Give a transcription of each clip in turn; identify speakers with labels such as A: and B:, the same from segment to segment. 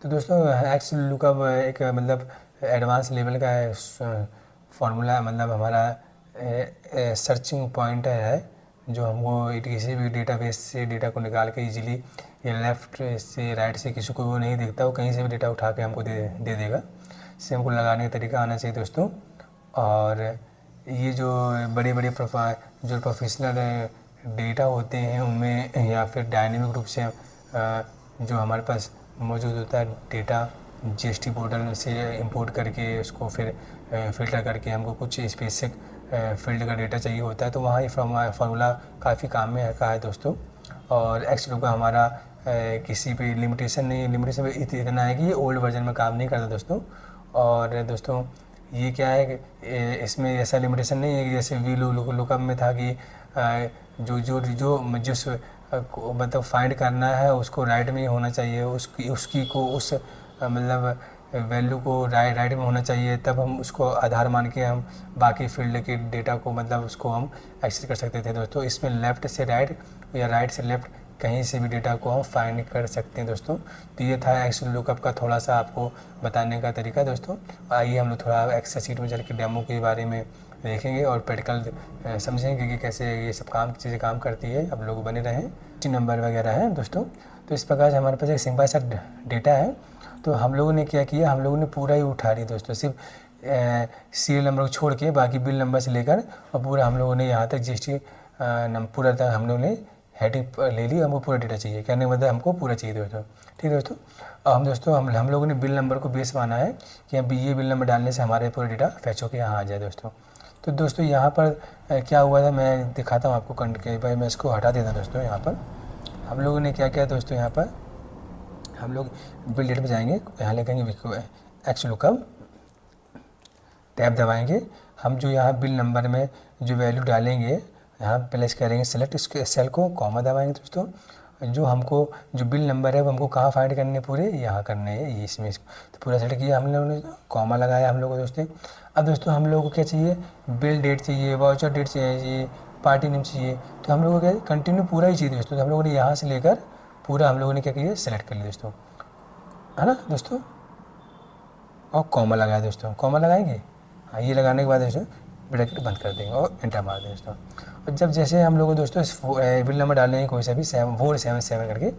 A: तो दोस्तों x lookup एक मतलब एडवांस लेवल का फार्मूला, मतलब हमारा सर्चिंग पॉइंट है जो हमको किसी भी डेटाबेस से डेटा को निकाल के इजीली या लेफ़्ट से राइट से किसी को वो नहीं दिखता, वो कहीं से भी डेटा उठा के हमको दे देगा। इससे हमको लगाने का तरीका आना चाहिए दोस्तों। और ये जो बड़े बड़े जो प्रोफेशनल डेटा होते हैं उनमें, या फिर डायनेमिक रूप से जो हमारे पास मौजूद होता है डेटा जीएसटी पोर्टल से इंपोर्ट करके उसको फिर फ़िल्टर करके हमको कुछ स्पेसिफिक फील्ड का डेटा चाहिए होता है, तो वहाँ ये फार्मूला काफ़ी काम में का है दोस्तों। और एक्सलू का हमारा किसी पे लिमिटेशन नहीं, लिमिटेशन इतना है कि ये ओल्ड वर्जन में काम नहीं करता दोस्तों। और दोस्तों ये क्या है कि इसमें ऐसा लिमिटेशन नहीं है कि जैसे वी लुकअप में था कि जो जो जो जिस मतलब फाइंड करना है उसको राइट में ही होना चाहिए, उसकी को उस मतलब वैल्यू को राइट में होना चाहिए, तब हम उसको आधार मान के हम बाकी फील्ड के डेटा को मतलब उसको हम एक्सेस कर सकते थे दोस्तों। इसमें लेफ़्ट से राइट या राइट से लेफ़्ट कहीं से भी डेटा को हम फाइंड कर सकते हैं दोस्तों। तो ये था एक्स लुकअप का थोड़ा सा आपको बताने का तरीका दोस्तों। आइए हम लोग थोड़ा एक्सेल शीट में चल के डेमो के बारे में देखेंगे और प्रैक्टिकल समझेंगे कि कैसे ये सब चीज़ें काम करती है। आप लोग बने रहें। नंबर वगैरह है दोस्तों। तो इस प्रकार से हमारे पास एक सिंपल सा डेटा है। तो हम लोगों ने क्या किया, हम लोगों ने पूरा ही उठा लिया दोस्तों, सिर्फ सीरियल नंबर को छोड़ के बाकी बिल नंबर से लेकर और पूरा हम लोगों ने यहाँ तक जीएसटी पूरा तक हम लोगों ने हेडिंग ले ली। हमको पूरा डेटा चाहिए, कहने का मतलब हमको पूरा चाहिए दोस्तों। ठीक है दोस्तों। अब हम दोस्तों हम लोगों ने बिल नंबर को बेस माना है कि अब ये बिल नंबर डालने से हमारे पूरा डेटा फैच होकर यहाँ आ जाए दोस्तों। तो दोस्तों यहाँ पर क्या हुआ था, मैं दिखाता हूँ आपको कई बार मैं इसको हटा देता हूँ दोस्तों। यहाँ पर हम लोगों ने क्या किया दोस्तों, यहाँ पर हम लोग बिल डेट में जाएंगे, यहाँ लिखेंगे एक्स लुकअप, टैब दबाएंगे। हम जो यहाँ बिल नंबर में जो वैल्यू डालेंगे यहाँ प्लेस करेंगे सिलेक्ट, इसके सेल को कॉमा दबाएंगे दोस्तों। जो हमको जो बिल नंबर है वो हमको कहाँ फाइंड करने पूरे यहाँ करने हैं, ये इसमें तो पूरा सेलेक्ट किया हम लोगों ने, कॉमा लगाया हम लोग को दोस्तों। अब दोस्तों हम लोगों को क्या चाहिए, बिल डेट चाहिए, वाउचर डेट चाहिए, पार्टी नेम चाहिए। तो हम लोगों को क्या कंटिन्यू पूरा ही चाहिए दोस्तों। तो हम लोगों ने यहाँ से लेकर पूरा हम लोगों ने क्या किया, सेलेक्ट कर लिया दोस्तों, है ना दोस्तों। और कॉमा लगाया दोस्तों, कॉमा लगाएंगे। हाँ, ये लगाने के बाद दोस्तों ब्रैकेट बंद कर देंगे और एंटर मार देंगे दोस्तों। और जब जैसे हम लोग दोस्तों इस बिल नंबर डालेंगे कोई सा भी 477 करके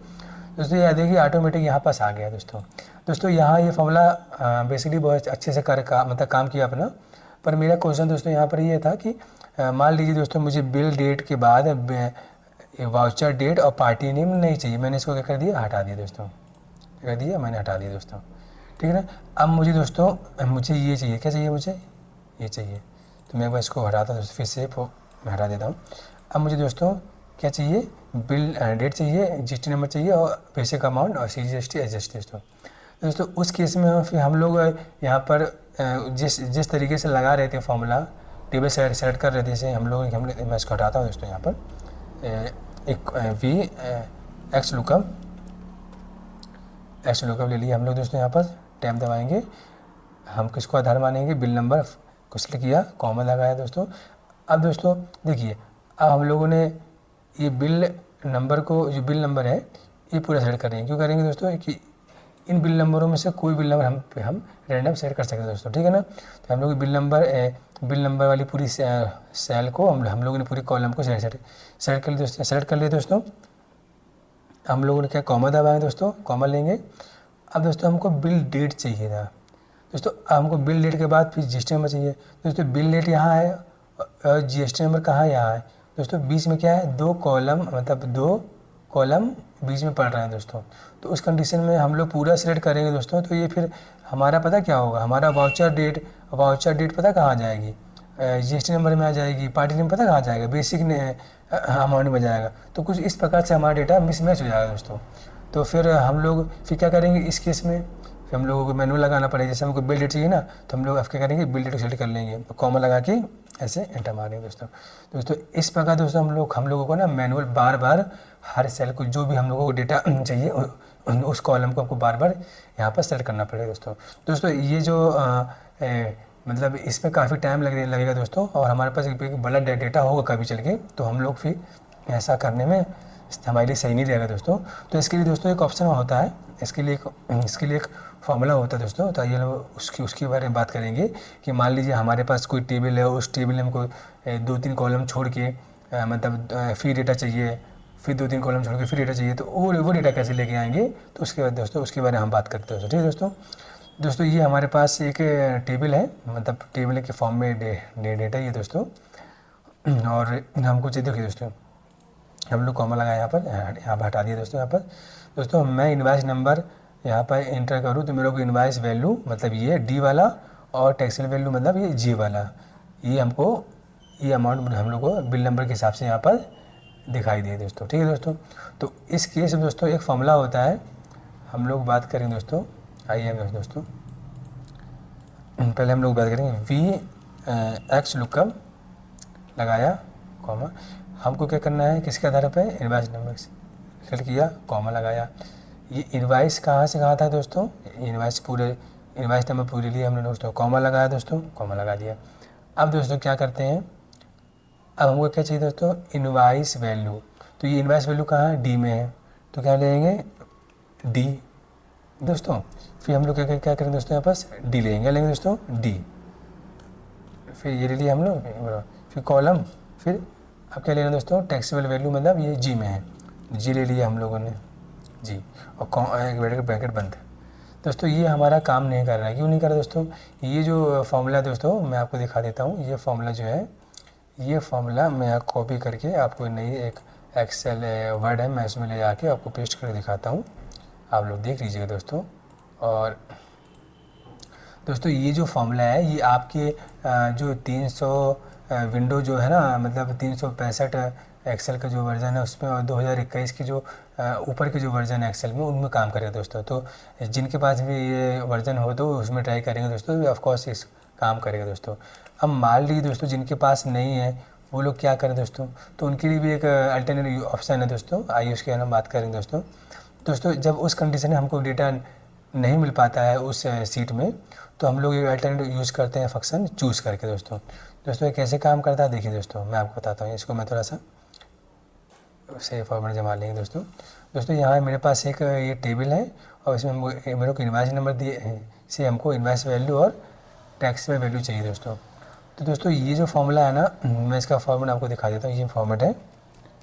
A: दोस्तों, ये देखिए ऑटोमेटिक यहाँ पास आ गया दोस्तों। यहाँ ये फॉर्मूला बेसिकली बहुत अच्छे से मतलब काम किया अपना। पर मेरा क्वेश्चन दोस्तों यहाँ पर ये था कि मान लीजिए दोस्तों मुझे बिल डेट के बाद वाउचर डेट और पार्टी नेम नहीं चाहिए, मैंने इसको क्या कर दिया, हटा दिया दोस्तों। क्या कर दिया, मैंने हटा दिया दोस्तों। ठीक है ना। अब मुझे दोस्तों मुझे ये चाहिए, क्या चाहिए मुझे, ये चाहिए। तो मैं इसको हटाता हूँ दोस्तों, फिर से मैं हटा देता हूँ। अब मुझे दोस्तों क्या चाहिए, बिल डेट चाहिए, जीएसटी नंबर चाहिए और बेसिक अमाउंट और CGST एसजीएसटी दोस्तों। उस केस में फिर हम लोग यहाँ पर जिस तरीके से लगा रहे थे फॉर्मूला, टेबल सेलेक्ट कर रहे थे, जैसे हम लोग मैं इसको हटाता हूँ दोस्तों। यहाँ पर एक एक्स लुकअप ले लिया हम लोग दोस्तों। यहाँ पर टैब दबाएंगे, हम किसको आधार मानेंगे, बिल नंबर को सिलेक्ट किया, कॉमा लगाया दोस्तों। अब दोस्तों देखिए, अब हम लोगों ने ये बिल नंबर को, जो बिल नंबर है ये पूरा सेलेक्ट करेंगे। क्यों करेंगे दोस्तों, कि इन बिल नंबरों में से कोई बिल नंबर हम रैंडम सेलेक्ट कर सकते हैं दोस्तों। ठीक है ना। तो हम लोग बिल नंबर वाली पूरी सेल को हम लोगों ने पूरी कॉलम को सेलेक्ट कर लिया दोस्तों। सेलेक्ट कर लिए दोस्तों। हम लोगों ने क्या, कॉमा दबाएं दोस्तों, कॉमा लेंगे। अब दोस्तों हमको बिल डेट चाहिए था दोस्तों। हमको बिल डेट के बाद फिर जीएसटी नंबर चाहिए दोस्तों। बिल डेट यहाँ है और जीएसटी नंबर कहाँ, यहाँ है दोस्तों। बीच में क्या है, 2 कॉलम, मतलब 2 कॉलम बीच में पड़ रहे हैं दोस्तों। तो उस कंडीशन में हम लोग पूरा सिलेक्ट करेंगे दोस्तों। तो ये फिर हमारा पता क्या होगा, हमारा वाउचर डेट पता कहाँ जाएगी, जीएसटी नंबर में आ जाएगी, पार्टी नेम पता कहाँ जाएगा, बेसिक अमाउंट में जाएगा। तो कुछ इस प्रकार से हमारा डेटा मिसमैच हो जाएगा दोस्तों। तो फिर हम लोग फिर क्या करेंगे इस केस में, फिर हम लोगों को मैनुअल लगाना पड़ेगा। जैसे हमको बिल डेट चाहिए ना, तो हम लोग अब क्या करेंगे, बिल डेट को सेलेक्ट कर लेंगे, कॉमा लगा के ऐसे एंटर मारेंगे दोस्तों। इस प्रकार दोस्तों हम लोगों को ना मैनुअल बार बार हर सेल को, जो भी हम लोगों को डेटा चाहिए उस कॉलम को हमको बार बार यहाँ पर सेलेक्ट करना पड़ेगा दोस्तों। ये जो मतलब इसमें काफ़ी टाइम लगेगा दोस्तों। और हमारे पास एक बड़ा डेटा होगा कभी चल के, तो हम लोग फिर ऐसा करने में हमारे लिए सही नहीं रहेगा दोस्तों। तो इसके लिए दोस्तों एक ऑप्शन होता है, इसके लिए एक फार्मूला होता है दोस्तों। तो आइए हम उसके बारे में बात करेंगे कि मान लीजिए हमारे पास कोई टेबल है, उस टेबल में हमको 2-3 कॉलम छोड़ के मतलब फ्री डेटा चाहिए, फिर 2-3 कॉलम छोड़ के फ्री डेटा चाहिए, तो वो डेटा कैसे लेके आएंगे, तो उसके बाद दोस्तों उसके बारे में हम बात करते हैं दोस्तों। ठीक है दोस्तों ये हमारे पास एक टेबल है, मतलब टेबल के फॉर्म में डेटा ही है दोस्तों। और हमको चाहिए, देखिए दोस्तों हम लोग कॉमा लगाए यहाँ पर हटा दिए दोस्तों। यहाँ पर दोस्तों मैं इनवाइस नंबर यहाँ पर इंटर करूँ तो मेरे को इनवाइस वैल्यू मतलब ये डी वाला और टैक्सेबल वैल्यू मतलब ये जी वाला, ये हमको ये अमाउंट हम लोग को बिल नंबर के हिसाब से यहाँ पर दिखाई दिए दोस्तों। ठीक है दोस्तों, तो इस केस में दोस्तों एक फॉर्मूला होता है, हम लोग बात करेंगे दोस्तों। आइए हम दोस्तों पहले हम लोग बात करेंगे वी एक्स लुकअप लगाया कॉमा, हमको क्या करना है, किसके आधार पे, इनवाइस नंबर सेलेक्ट किया, कॉमा लगाया। ये इनवाइस कहाँ से कहाँ था दोस्तों, इनवाइस नंबर पूरे लिए हमने दोस्तों कॉमा लगाया दोस्तों, कॉमा लगा दिया। अब दोस्तों क्या करते हैं, अब हमको क्या चाहिए दोस्तों, इनवाइस वैल्यू। तो ये इनवाइस वैल्यू कहाँ है, डी में है, तो क्या लेंगे, डी दोस्तों। फिर हम लोग क्या करेंगे दोस्तों, यहाँ पास डी लेंगे दोस्तों, डी। फिर ये ले लिया हम लोग, फिर कॉलम, फिर अब क्या लेना दोस्तों, टैक्सेबल वैल्यू मतलब ये जी में है, जी ले लिया हम लोगों ने, जी, और ब्रैकेट बंद। दोस्तों ये हमारा काम नहीं कर रहा है, क्यों नहीं कर रहा दोस्तों, ये जो फॉर्मूला दोस्तों मैं आपको दिखा देता हूँ। ये फॉर्मूला जो है, ये फॉर्मूला मैं कॉपी करके आपको नई एक एक्सेल वर्ड है, मैं इसमें ले जाके आपको पेस्ट करके दिखाता हूँ, आप लोग देख लीजिएगा दोस्तों। और दोस्तों ये जो फॉर्मूला है ये आपके जो 300 विंडो जो है ना, मतलब 365 एक्सेल का जो वर्ज़न है उसमें, और 2021 की जो ऊपर के जो वर्ज़न है एक्सेल में, उनमें काम करेगा दोस्तों। तो जिनके पास भी ये वर्ज़न हो तो उसमें ट्राई करेंगे दोस्तों, ऑफकोर्स इस काम करेगा दोस्तों। अब मान लीजिए दोस्तों जिनके पास नहीं है वो लोग क्या करें दोस्तों, तो उनके लिए भी एक अल्टरनेटिव ऑप्शन है दोस्तों, आइए उसके बारे में बात करेंगे दोस्तों। जब उस कंडीशन में हमको डेटा नहीं मिल पाता है उस सीट में, तो हम लोग ये अल्टरनेटिव यूज़ करते हैं फंक्शन चूज़ करके दोस्तों। ये कैसे काम करता है देखिए दोस्तों, मैं आपको बताता हूँ। इसको मैं थोड़ा सा से फॉर्मेट जमा लेंगे दोस्तों। यहाँ मेरे पास एक ये टेबल है और इसमें मेरे को इनवाइस नंबर दिए से हमको इनवाइस वैल्यू और टैक्सेबल वैल्यू चाहिए दोस्तों। तो दोस्तों ये जो फॉर्मूला है ना, मैं इसका फॉर्मेट आपको दिखा देता हूँ। ये फॉर्मेट है,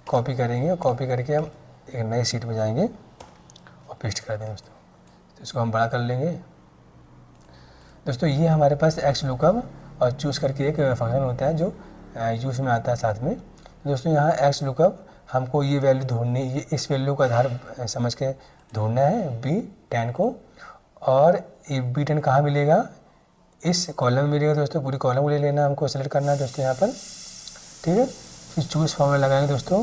A: कॉपी करेंगे और कॉपी करके हम एक नई सीट में जाएंगे और पेस्ट कर देंगे दोस्तों। तो इसको हम बड़ा कर लेंगे दोस्तों। ये हमारे पास एक्स लुकअप और चूज़ करके एक फंक्शन होता है जो यूज़ में आता है साथ में दोस्तों। यहाँ एक्स लुकअप हमको ये वैल्यू ढूंढनी, ये इस वैल्यू का आधार समझ के ढूंढना है B10 को, और ये B10 कहाँ मिलेगा, इस कॉलम में मिलेगा दोस्तों। पूरी कॉलम को ले लेना, हमको सेलेक्ट करना है दोस्तों यहाँ पर, ठीक है। फिर चूज़ फॉर्मूला लगाएंगे दोस्तों,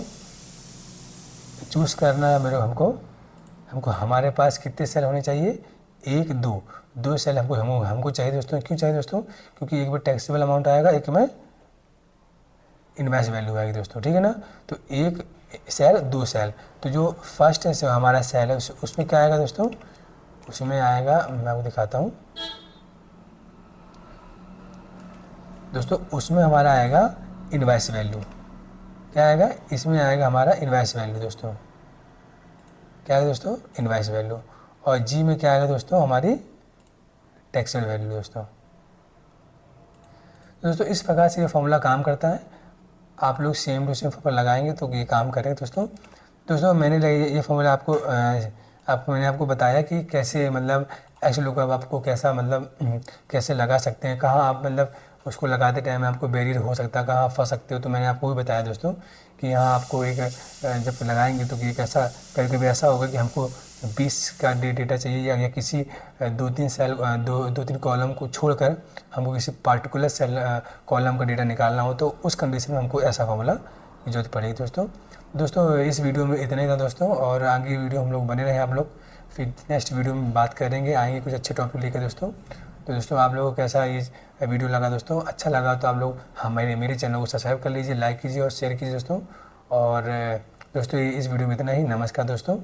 A: चूज़ करना है मेरे हमको हमारे पास कितने सेल होने चाहिए, 1 2 सेल हमको चाहिए दोस्तों। क्यों चाहिए दोस्तों, क्योंकि एक में टैक्सेबल अमाउंट आएगा, एक में इनवाइस वैल्यू आएगी दोस्तों, ठीक है ना। तो 1 सेल 2 सेल, तो जो फर्स्ट है हमारा सेल है उसमें क्या आएगा दोस्तों, उसमें आएगा, मैं आपको दिखाता हूँ दोस्तों, उसमें हमारा आएगा इनवाइस वैल्यू। क्या आएगा, इसमें आएगा हमारा इनवाइस वैल्यू दोस्तों। क्या है दोस्तों, इनवाइस वैल्यू। और जी में क्या आएगा दोस्तों, हमारी टैक्सेबल वैल्यू दोस्तों। इस प्रकार से ये फॉर्मूला काम करता है। आप लोग सेम टू सेम फॉर्मूला लगाएंगे तो ये काम करेगा दोस्तों। मैंने ये फॉर्मूला मैंने आपको बताया कि कैसे मतलब एक्स लुकअप आपको कैसा मतलब कैसे लगा सकते हैं, कहाँ आप मतलब उसको लगाते टाइम आपको बैरियर हो सकता है, कहाँ आप फंस सकते हो। तो मैंने आपको भी बताया दोस्तों कि यहाँ आपको एक जब लगाएंगे तो ये कैसा कभी ऐसा होगा कि हमको 20 का डेटा चाहिए, या किसी 2-3 सेल 2-3 कॉलम को छोड़कर हमको किसी पार्टिकुलर सेल कॉलम का डेटा निकालना हो, तो उस कंडीशन में हमको ऐसा फॉर्मूला की जरूरत पड़ेगी दोस्तों। इस वीडियो में इतना ही था दोस्तों, और आगे वीडियो हम लोग बने रहे आप लोग, फिर नेक्स्ट वीडियो में बात करेंगे, आएंगे कुछ अच्छे टॉपिक लेकर दोस्तों। तो दोस्तों आप लोगों को कैसा ये वीडियो लगा दोस्तों, अच्छा लगा तो आप लोग मेरे चैनल को सब्सक्राइब कर लीजिए, लाइक कीजिए और शेयर कीजिए दोस्तों। और दोस्तों इस वीडियो में इतना ही, नमस्कार दोस्तों।